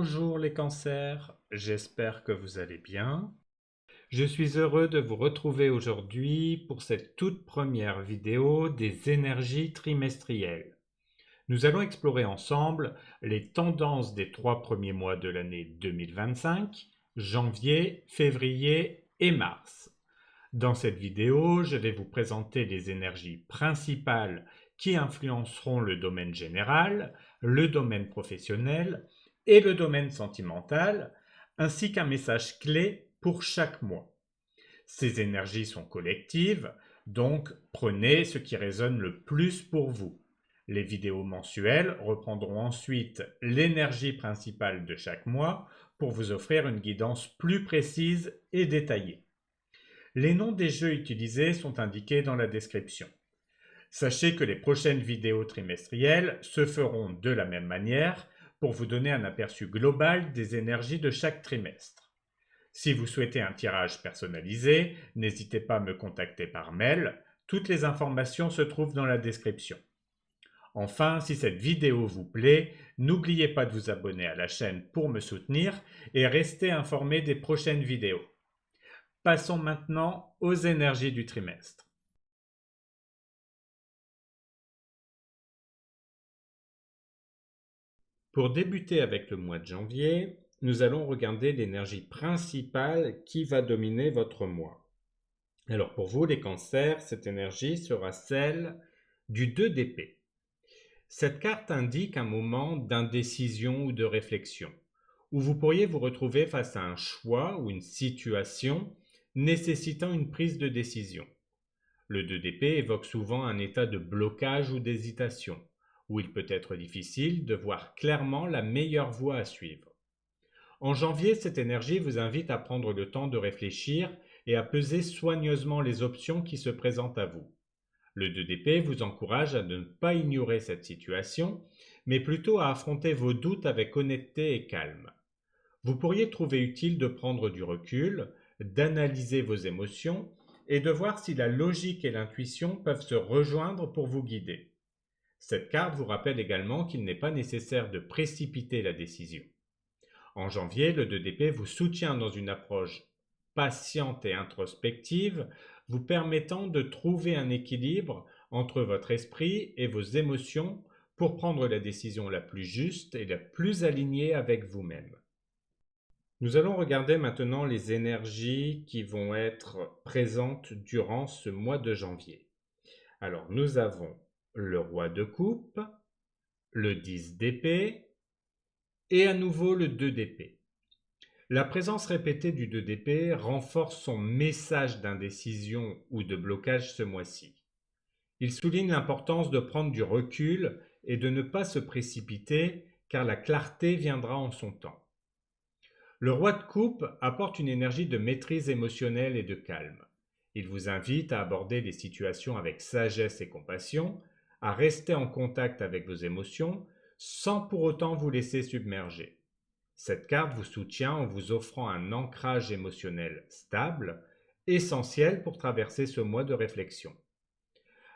Bonjour les cancers, j'espère que vous allez bien. Je suis heureux de vous retrouver aujourd'hui pour cette toute première vidéo des énergies trimestrielles. Nous allons explorer ensemble les tendances des 3 premiers mois de l'année 2025, janvier, février et mars. Dans cette vidéo, je vais vous présenter les énergies principales qui influenceront le domaine général, le domaine professionnel et le domaine sentimental, ainsi qu'un message clé pour chaque mois. Ces énergies sont collectives, donc prenez ce qui résonne le plus pour vous. Les vidéos mensuelles reprendront ensuite l'énergie principale de chaque mois pour vous offrir une guidance plus précise et détaillée. Les noms des jeux utilisés sont indiqués dans la description. Sachez que les prochaines vidéos trimestrielles se feront de la même manière pour vous donner un aperçu global des énergies de chaque trimestre. Si vous souhaitez un tirage personnalisé, n'hésitez pas à me contacter par mail. Toutes les informations se trouvent dans la description. Enfin, si cette vidéo vous plaît, n'oubliez pas de vous abonner à la chaîne pour me soutenir et rester informé des prochaines vidéos. Passons maintenant aux énergies du trimestre. Pour débuter avec le mois de janvier, nous allons regarder l'énergie principale qui va dominer votre mois. Alors pour vous, les cancers, cette énergie sera celle du 2 d'épée. Cette carte indique un moment d'indécision ou de réflexion, où vous pourriez vous retrouver face à un choix ou une situation nécessitant une prise de décision. Le 2 d'épée évoque souvent un état de blocage ou d'hésitation, où il peut être difficile de voir clairement la meilleure voie à suivre. En janvier, cette énergie vous invite à prendre le temps de réfléchir et à peser soigneusement les options qui se présentent à vous. Le 2 d'épée vous encourage à ne pas ignorer cette situation, mais plutôt à affronter vos doutes avec honnêteté et calme. Vous pourriez trouver utile de prendre du recul, d'analyser vos émotions et de voir si la logique et l'intuition peuvent se rejoindre pour vous guider. Cette carte vous rappelle également qu'il n'est pas nécessaire de précipiter la décision. En janvier, le 2 d'épée vous soutient dans une approche patiente et introspective, vous permettant de trouver un équilibre entre votre esprit et vos émotions pour prendre la décision la plus juste et la plus alignée avec vous-même. Nous allons regarder maintenant les énergies qui vont être présentes durant ce mois de janvier. Alors, nous avons le roi de coupe, le 10 d'épée et à nouveau le 2 d'épée. La présence répétée du 2 d'épée renforce son message d'indécision ou de blocage ce mois-ci. Il souligne l'importance de prendre du recul et de ne pas se précipiter car la clarté viendra en son temps. Le roi de coupe apporte une énergie de maîtrise émotionnelle et de calme. Il vous invite à aborder les situations avec sagesse et compassion, à rester en contact avec vos émotions sans pour autant vous laisser submerger. Cette carte vous soutient en vous offrant un ancrage émotionnel stable, essentiel pour traverser ce mois de réflexion.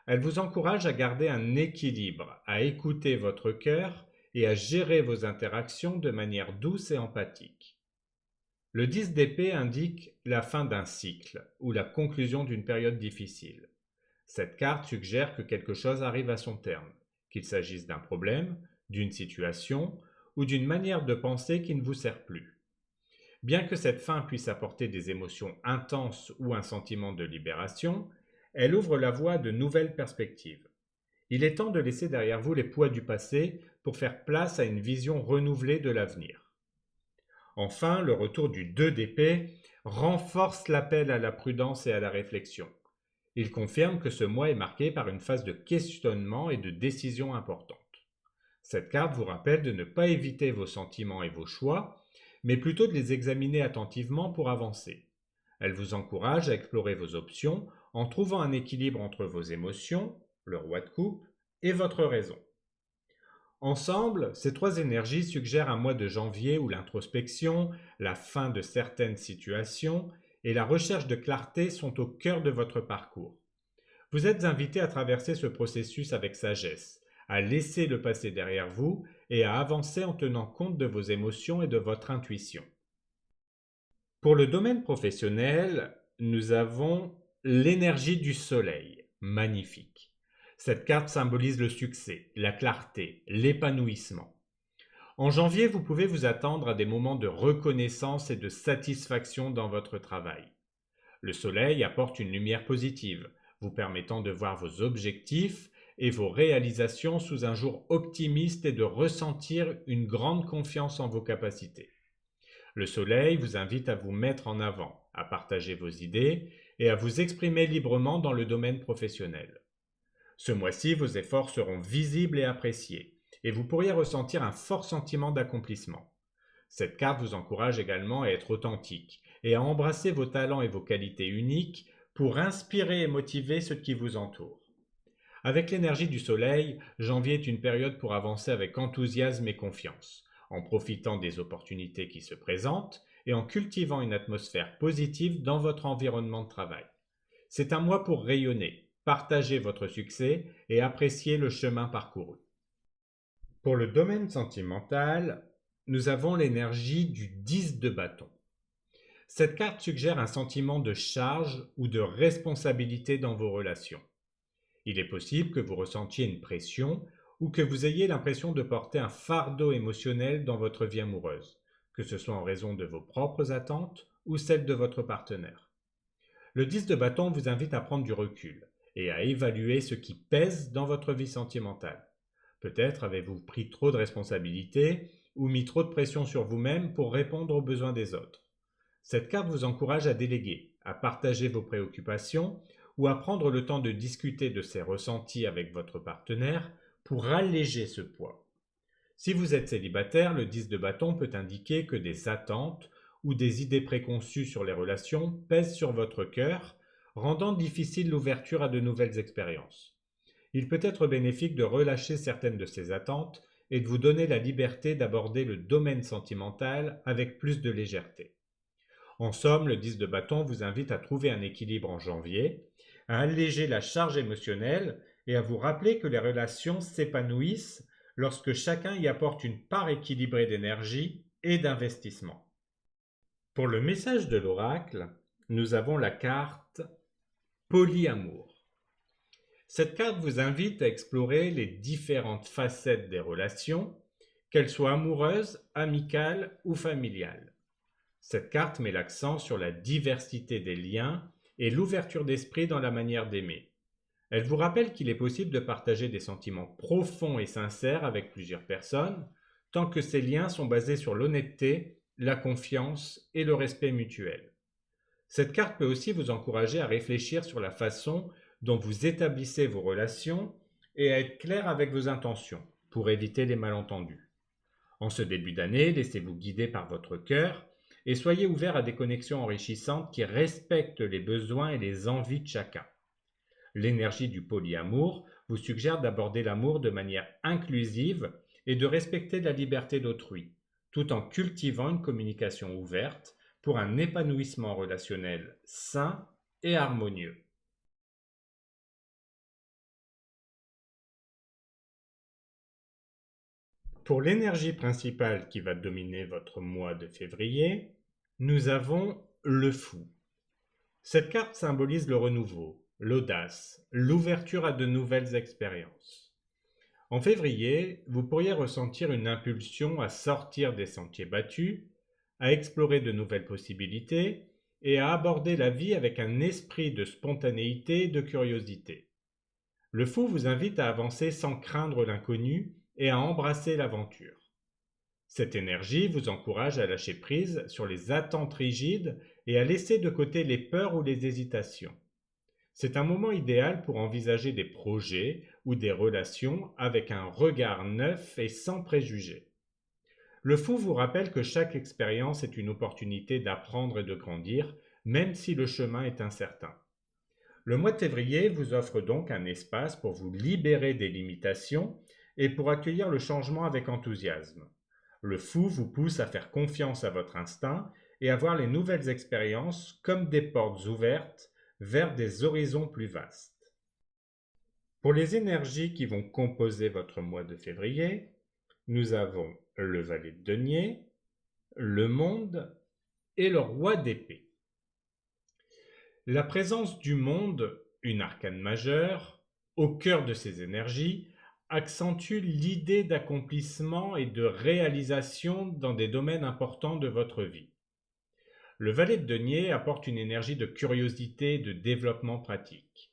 Elle vous encourage à garder un équilibre, à écouter votre cœur et à gérer vos interactions de manière douce et empathique. Le 10 d'épée indique la fin d'un cycle ou la conclusion d'une période difficile. Cette carte suggère que quelque chose arrive à son terme, qu'il s'agisse d'un problème, d'une situation ou d'une manière de penser qui ne vous sert plus. Bien que cette fin puisse apporter des émotions intenses ou un sentiment de libération, elle ouvre la voie à de nouvelles perspectives. Il est temps de laisser derrière vous les poids du passé pour faire place à une vision renouvelée de l'avenir. Enfin, le retour du 2 d'épée renforce l'appel à la prudence et à la réflexion. Il confirme que ce mois est marqué par une phase de questionnement et de décision importante. Cette carte vous rappelle de ne pas éviter vos sentiments et vos choix, mais plutôt de les examiner attentivement pour avancer. Elle vous encourage à explorer vos options en trouvant un équilibre entre vos émotions, le roi de coupe, et votre raison. Ensemble, ces trois énergies suggèrent un mois de janvier où l'introspection, la fin de certaines situations et la recherche de clarté sont au cœur de votre parcours. Vous êtes invité à traverser ce processus avec sagesse, à laisser le passé derrière vous et à avancer en tenant compte de vos émotions et de votre intuition. Pour le domaine professionnel, nous avons l'énergie du soleil. Magnifique. Cette carte symbolise le succès, la clarté, l'épanouissement. En janvier, vous pouvez vous attendre à des moments de reconnaissance et de satisfaction dans votre travail. Le soleil apporte une lumière positive, vous permettant de voir vos objectifs et vos réalisations sous un jour optimiste et de ressentir une grande confiance en vos capacités. Le soleil vous invite à vous mettre en avant, à partager vos idées et à vous exprimer librement dans le domaine professionnel. Ce mois-ci, vos efforts seront visibles et appréciés, et vous pourriez ressentir un fort sentiment d'accomplissement. Cette carte vous encourage également à être authentique et à embrasser vos talents et vos qualités uniques pour inspirer et motiver ceux qui vous entourent. Avec l'énergie du soleil, janvier est une période pour avancer avec enthousiasme et confiance, en profitant des opportunités qui se présentent et en cultivant une atmosphère positive dans votre environnement de travail. C'est un mois pour rayonner, partager votre succès et apprécier le chemin parcouru. Pour le domaine sentimental, nous avons l'énergie du 10 de bâton. Cette carte suggère un sentiment de charge ou de responsabilité dans vos relations. Il est possible que vous ressentiez une pression ou que vous ayez l'impression de porter un fardeau émotionnel dans votre vie amoureuse, que ce soit en raison de vos propres attentes ou celles de votre partenaire. Le 10 de bâton vous invite à prendre du recul et à évaluer ce qui pèse dans votre vie sentimentale. Peut-être avez-vous pris trop de responsabilités ou mis trop de pression sur vous-même pour répondre aux besoins des autres. Cette carte vous encourage à déléguer, à partager vos préoccupations ou à prendre le temps de discuter de ces ressentis avec votre partenaire pour alléger ce poids. Si vous êtes célibataire, le 10 de bâton peut indiquer que des attentes ou des idées préconçues sur les relations pèsent sur votre cœur, rendant difficile l'ouverture à de nouvelles expériences. Il peut être bénéfique de relâcher certaines de ces attentes et de vous donner la liberté d'aborder le domaine sentimental avec plus de légèreté. En somme, le 10 de bâton vous invite à trouver un équilibre en janvier, à alléger la charge émotionnelle et à vous rappeler que les relations s'épanouissent lorsque chacun y apporte une part équilibrée d'énergie et d'investissement. Pour le message de l'oracle, nous avons la carte Polyamour. Cette carte vous invite à explorer les différentes facettes des relations, qu'elles soient amoureuses, amicales ou familiales. Cette carte met l'accent sur la diversité des liens et l'ouverture d'esprit dans la manière d'aimer. Elle vous rappelle qu'il est possible de partager des sentiments profonds et sincères avec plusieurs personnes, tant que ces liens sont basés sur l'honnêteté, la confiance et le respect mutuel. Cette carte peut aussi vous encourager à réfléchir sur la façon dont vous établissez vos relations et à être clair avec vos intentions pour éviter les malentendus. En ce début d'année, laissez-vous guider par votre cœur et soyez ouvert à des connexions enrichissantes qui respectent les besoins et les envies de chacun. L'énergie du polyamour vous suggère d'aborder l'amour de manière inclusive et de respecter la liberté d'autrui, tout en cultivant une communication ouverte pour un épanouissement relationnel sain et harmonieux. Pour l'énergie principale qui va dominer votre mois de février, nous avons le fou. Cette carte symbolise le renouveau, l'audace, l'ouverture à de nouvelles expériences. En février, vous pourriez ressentir une impulsion à sortir des sentiers battus, à explorer de nouvelles possibilités et à aborder la vie avec un esprit de spontanéité et de curiosité. Le fou vous invite à avancer sans craindre l'inconnu et à embrasser l'aventure. Cette énergie vous encourage à lâcher prise sur les attentes rigides et à laisser de côté les peurs ou les hésitations. C'est un moment idéal pour envisager des projets ou des relations avec un regard neuf et sans préjugés. Le fou vous rappelle que chaque expérience est une opportunité d'apprendre et de grandir, même si le chemin est incertain. Le mois de février vous offre donc un espace pour vous libérer des limitations et pour accueillir le changement avec enthousiasme. Le fou vous pousse à faire confiance à votre instinct et à voir les nouvelles expériences comme des portes ouvertes vers des horizons plus vastes. Pour les énergies qui vont composer votre mois de février, nous avons le valet de denier, le monde et le roi d'épée. La présence du monde, une arcane majeure, au cœur de ces énergies, accentue l'idée d'accomplissement et de réalisation dans des domaines importants de votre vie. Le valet de denier apporte une énergie de curiosité et de développement pratique.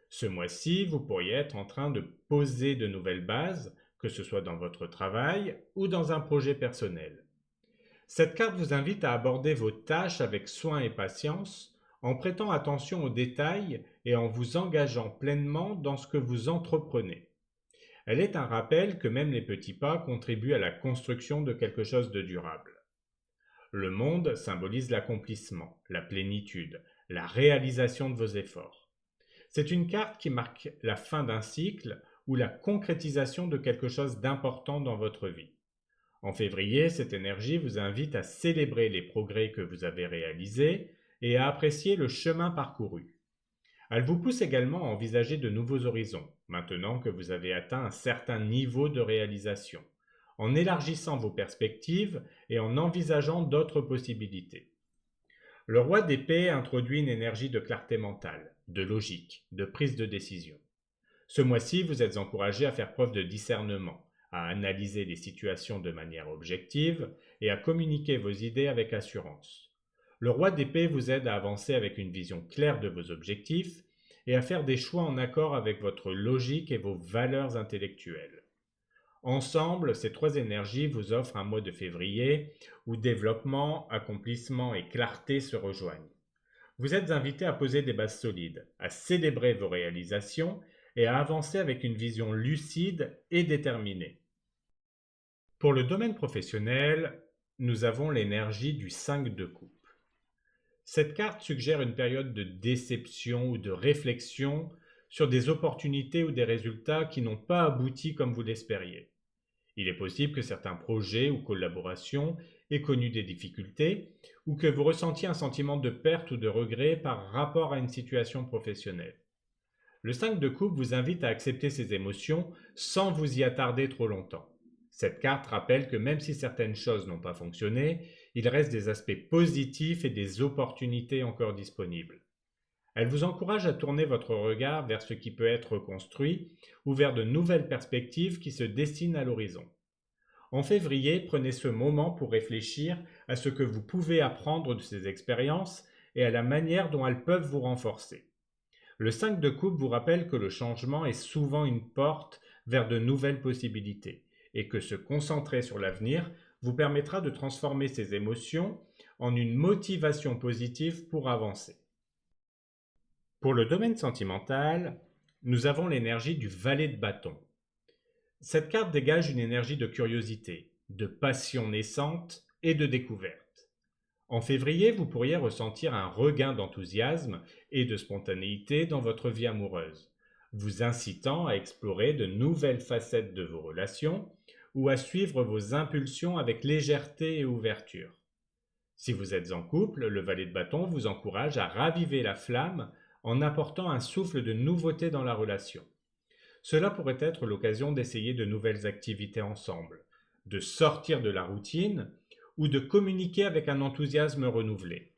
Ce mois-ci, vous pourriez être en train de poser de nouvelles bases, que ce soit dans votre travail ou dans un projet personnel. Cette carte vous invite à aborder vos tâches avec soin et patience, en prêtant attention aux détails et en vous engageant pleinement dans ce que vous entreprenez. Elle est un rappel que même les petits pas contribuent à la construction de quelque chose de durable. Le monde symbolise l'accomplissement, la plénitude, la réalisation de vos efforts. C'est une carte qui marque la fin d'un cycle ou la concrétisation de quelque chose d'important dans votre vie. En février, cette énergie vous invite à célébrer les progrès que vous avez réalisés et à apprécier le chemin parcouru. Elle vous pousse également à envisager de nouveaux horizons, maintenant que vous avez atteint un certain niveau de réalisation, en élargissant vos perspectives et en envisageant d'autres possibilités. Le roi d'épée introduit une énergie de clarté mentale, de logique, de prise de décision. Ce mois-ci, vous êtes encouragé à faire preuve de discernement, à analyser les situations de manière objective et à communiquer vos idées avec assurance. Le roi d'épée vous aide à avancer avec une vision claire de vos objectifs et à faire des choix en accord avec votre logique et vos valeurs intellectuelles. Ensemble, ces trois énergies vous offrent un mois de février où développement, accomplissement et clarté se rejoignent. Vous êtes invité à poser des bases solides, à célébrer vos réalisations et à avancer avec une vision lucide et déterminée. Pour le domaine professionnel, nous avons l'énergie du 5 de coupe. Cette carte suggère une période de déception ou de réflexion sur des opportunités ou des résultats qui n'ont pas abouti comme vous l'espériez. Il est possible que certains projets ou collaborations aient connu des difficultés ou que vous ressentiez un sentiment de perte ou de regret par rapport à une situation professionnelle. Le 5 de coupe vous invite à accepter ces émotions sans vous y attarder trop longtemps. Cette carte rappelle que même si certaines choses n'ont pas fonctionné, il reste des aspects positifs et des opportunités encore disponibles. Elle vous encourage à tourner votre regard vers ce qui peut être construit ou vers de nouvelles perspectives qui se dessinent à l'horizon. En février, prenez ce moment pour réfléchir à ce que vous pouvez apprendre de ces expériences et à la manière dont elles peuvent vous renforcer. Le 5 de coupe vous rappelle que le changement est souvent une porte vers de nouvelles possibilités et que se concentrer sur l'avenir vous permettra de transformer ces émotions en une motivation positive pour avancer. Pour le domaine sentimental, nous avons l'énergie du valet de bâton. Cette carte dégage une énergie de curiosité, de passion naissante et de découverte. En février, vous pourriez ressentir un regain d'enthousiasme et de spontanéité dans votre vie amoureuse, vous incitant à explorer de nouvelles facettes de vos relations ou à suivre vos impulsions avec légèreté et ouverture. Si vous êtes en couple, le valet de bâton vous encourage à raviver la flamme en apportant un souffle de nouveauté dans la relation. Cela pourrait être l'occasion d'essayer de nouvelles activités ensemble, de sortir de la routine ou de communiquer avec un enthousiasme renouvelé.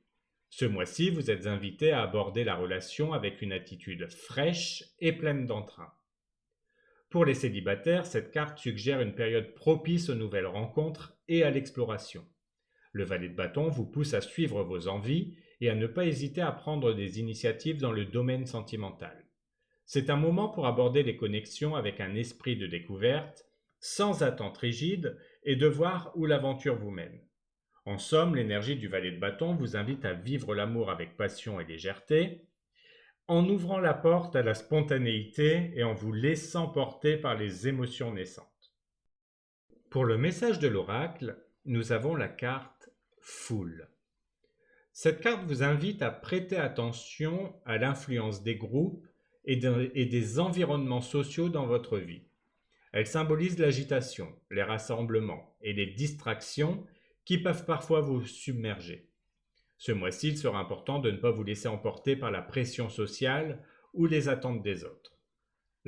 Ce mois-ci, vous êtes invité à aborder la relation avec une attitude fraîche et pleine d'entrain. Pour les célibataires, cette carte suggère une période propice aux nouvelles rencontres et à l'exploration. Le valet de bâton vous pousse à suivre vos envies et à ne pas hésiter à prendre des initiatives dans le domaine sentimental. C'est un moment pour aborder les connexions avec un esprit de découverte, sans attente rigide, et de voir où l'aventure vous mène. En somme, l'énergie du valet de bâton vous invite à vivre l'amour avec passion et légèreté, en ouvrant la porte à la spontanéité et en vous laissant porter par les émotions naissantes. Pour le message de l'oracle, nous avons la carte Foule. Cette carte vous invite à prêter attention à l'influence des groupes et des environnements sociaux dans votre vie. Elle symbolise l'agitation, les rassemblements et les distractions qui peuvent parfois vous submerger. Ce mois-ci, il sera important de ne pas vous laisser emporter par la pression sociale ou les attentes des autres.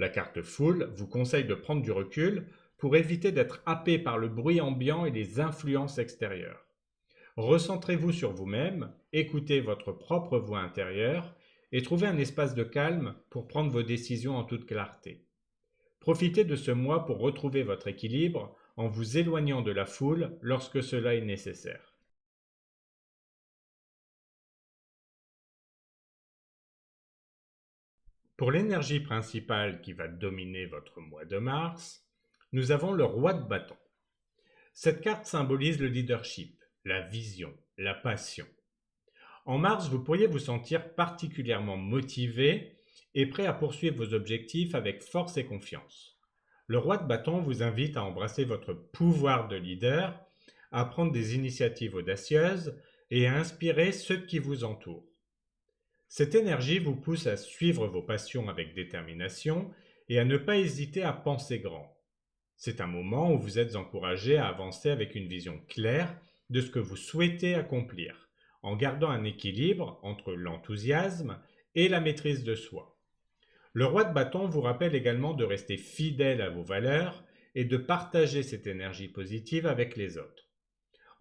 La carte Foule vous conseille de prendre du recul pour éviter d'être happé par le bruit ambiant et les influences extérieures. Recentrez-vous sur vous-même, écoutez votre propre voix intérieure et trouvez un espace de calme pour prendre vos décisions en toute clarté. Profitez de ce mois pour retrouver votre équilibre en vous éloignant de la foule lorsque cela est nécessaire. Pour l'énergie principale qui va dominer votre mois de mars, nous avons le roi de bâton. Cette carte symbolise le leadership, la vision, la passion. En mars, vous pourriez vous sentir particulièrement motivé et prêt à poursuivre vos objectifs avec force et confiance. Le roi de bâton vous invite à embrasser votre pouvoir de leader, à prendre des initiatives audacieuses et à inspirer ceux qui vous entourent. Cette énergie vous pousse à suivre vos passions avec détermination et à ne pas hésiter à penser grand. C'est un moment où vous êtes encouragé à avancer avec une vision claire de ce que vous souhaitez accomplir, en gardant un équilibre entre l'enthousiasme et la maîtrise de soi. Le roi de bâton vous rappelle également de rester fidèle à vos valeurs et de partager cette énergie positive avec les autres.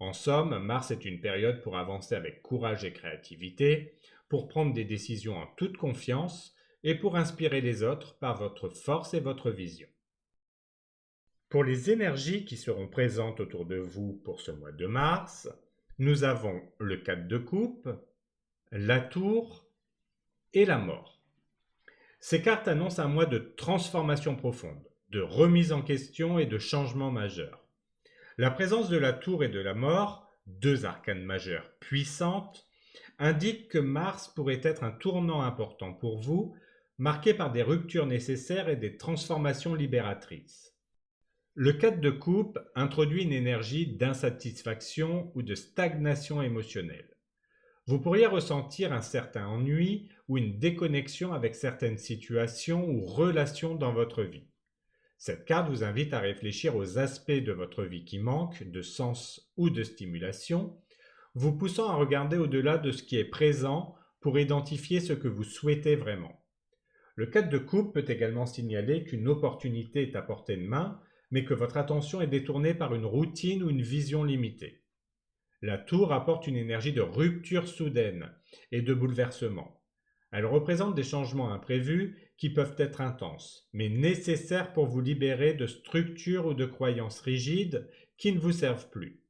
En somme, Mars est une période pour avancer avec courage et créativité, pour prendre des décisions en toute confiance et pour inspirer les autres par votre force et votre vision. Pour les énergies qui seront présentes autour de vous pour ce mois de mars, nous avons le 4 de coupe, la tour et la mort. Ces cartes annoncent un mois de transformation profonde, de remise en question et de changement majeur. La présence de la tour et de la mort, deux arcanes majeures puissantes, indique que Mars pourrait être un tournant important pour vous, marqué par des ruptures nécessaires et des transformations libératrices. Le 4 de coupe introduit une énergie d'insatisfaction ou de stagnation émotionnelle. Vous pourriez ressentir un certain ennui ou une déconnexion avec certaines situations ou relations dans votre vie. Cette carte vous invite à réfléchir aux aspects de votre vie qui manquent de sens ou de stimulation, vous poussant à regarder au-delà de ce qui est présent pour identifier ce que vous souhaitez vraiment. Le 4 de coupe peut également signaler qu'une opportunité est à portée de main, mais que votre attention est détournée par une routine ou une vision limitée. La tour apporte une énergie de rupture soudaine et de bouleversement. Elle représente des changements imprévus qui peuvent être intenses, mais nécessaires pour vous libérer de structures ou de croyances rigides qui ne vous servent plus.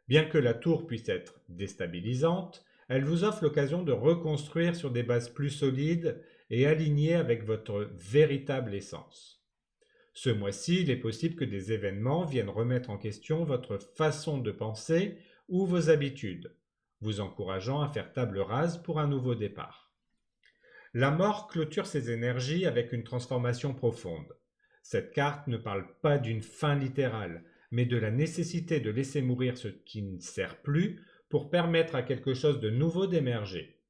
Bien que la tour puisse être déstabilisante, elle vous offre l'occasion de reconstruire sur des bases plus solides et alignées avec votre véritable essence. Ce mois-ci, il est possible que des événements viennent remettre en question votre façon de penser ou vos habitudes, vous encourageant à faire table rase pour un nouveau départ. La mort clôture ces énergies avec une transformation profonde. Cette carte ne parle pas d'une fin littérale, mais de la nécessité de laisser mourir ce qui ne sert plus pour permettre à quelque chose de nouveau d'émerger.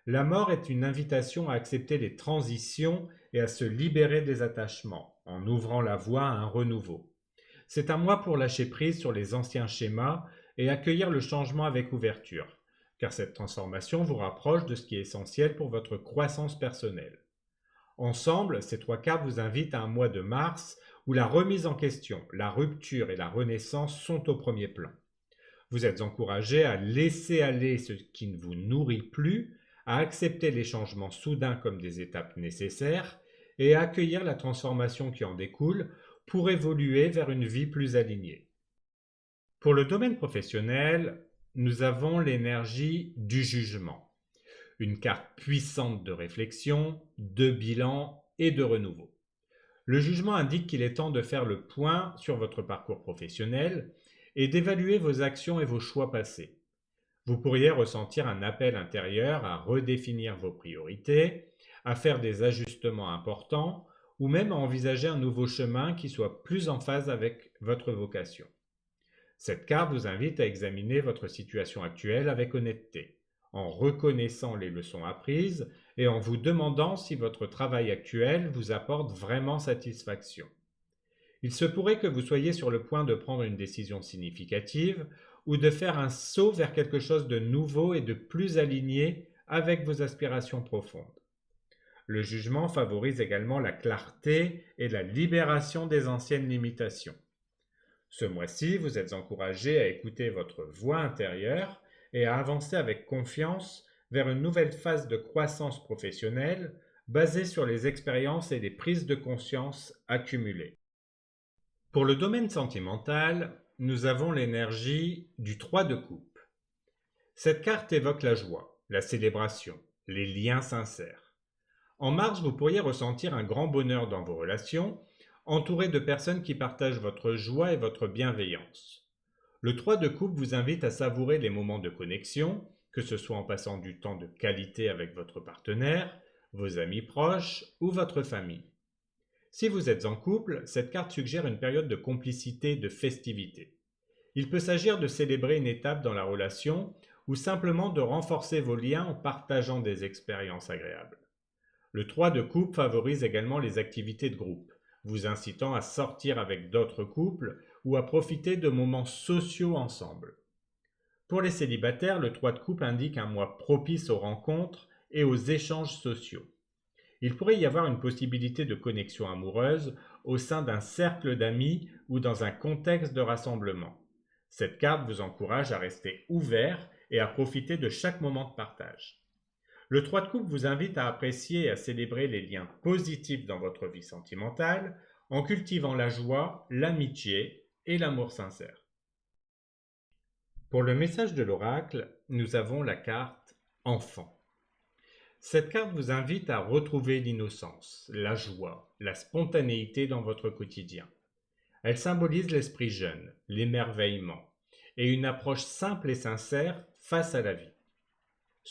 La mort est une invitation à accepter les transitions et à se libérer des attachements, en ouvrant la voie à un renouveau. C'est un mois pour lâcher prise sur les anciens schémas et accueillir le changement avec ouverture, car cette transformation vous rapproche de ce qui est essentiel pour votre croissance personnelle. Ensemble, ces trois cartes vous invitent à un mois de mars où la remise en question, la rupture et la renaissance sont au premier plan. Vous êtes encouragé à laisser aller ce qui ne vous nourrit plus, à accepter les changements soudains comme des étapes nécessaires et à accueillir la transformation qui en découle pour évoluer vers une vie plus alignée. Pour le domaine professionnel, nous avons l'énergie du jugement, une carte puissante de réflexion, de bilan et de renouveau. Le jugement indique qu'il est temps de faire le point sur votre parcours professionnel et d'évaluer vos actions et vos choix passés. Vous pourriez ressentir un appel intérieur à redéfinir vos priorités, à faire des ajustements importants ou même à envisager un nouveau chemin qui soit plus en phase avec votre vocation. Cette carte vous invite à examiner votre situation actuelle avec honnêteté, en reconnaissant les leçons apprises et en vous demandant si votre travail actuel vous apporte vraiment satisfaction. Il se pourrait que vous soyez sur le point de prendre une décision significative ou de faire un saut vers quelque chose de nouveau et de plus aligné avec vos aspirations profondes. Le jugement favorise également la clarté et la libération des anciennes limitations. Ce mois-ci, vous êtes encouragé à écouter votre voix intérieure et à avancer avec confiance vers une nouvelle phase de croissance professionnelle basée sur les expériences et les prises de conscience accumulées. Pour le domaine sentimental, nous avons l'énergie du 3 de coupe. Cette carte évoque la joie, la célébration, les liens sincères. En mars, vous pourriez ressentir un grand bonheur dans vos relations, entouré de personnes qui partagent votre joie et votre bienveillance. Le 3 de coupe vous invite à savourer les moments de connexion, que ce soit en passant du temps de qualité avec votre partenaire, vos amis proches ou votre famille. Si vous êtes en couple, cette carte suggère une période de complicité, de festivité. Il peut s'agir de célébrer une étape dans la relation ou simplement de renforcer vos liens en partageant des expériences agréables. Le 3 de coupe favorise également les activités de groupe, vous incitant à sortir avec d'autres couples ou à profiter de moments sociaux ensemble. Pour les célibataires, le 3 de coupe indique un mois propice aux rencontres et aux échanges sociaux. Il pourrait y avoir une possibilité de connexion amoureuse au sein d'un cercle d'amis ou dans un contexte de rassemblement. Cette carte vous encourage à rester ouvert et à profiter de chaque moment de partage. Le 3 de coupe vous invite à apprécier et à célébrer les liens positifs dans votre vie sentimentale en cultivant la joie, l'amitié et l'amour sincère. Pour le message de l'oracle, nous avons la carte Enfant. Cette carte vous invite à retrouver l'innocence, la joie, la spontanéité dans votre quotidien. Elle symbolise l'esprit jeune, l'émerveillement et une approche simple et sincère face à la vie.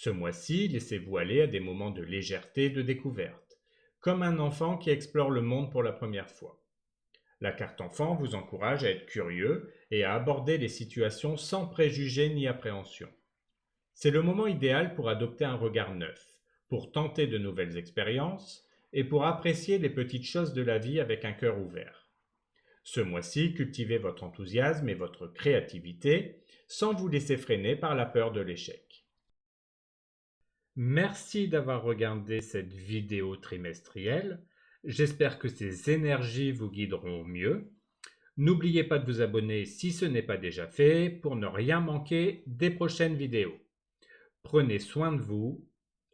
Ce mois-ci, laissez-vous aller à des moments de légèreté et de découverte, comme un enfant qui explore le monde pour la première fois. La carte enfant vous encourage à être curieux et à aborder les situations sans préjugés ni appréhension. C'est le moment idéal pour adopter un regard neuf, pour tenter de nouvelles expériences et pour apprécier les petites choses de la vie avec un cœur ouvert. Ce mois-ci, cultivez votre enthousiasme et votre créativité sans vous laisser freiner par la peur de l'échec. Merci d'avoir regardé cette vidéo trimestrielle. J'espère que ces énergies vous guideront au mieux. N'oubliez pas de vous abonner si ce n'est pas déjà fait pour ne rien manquer des prochaines vidéos. Prenez soin de vous.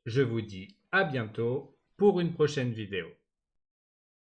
Je vous dis à bientôt pour une prochaine vidéo.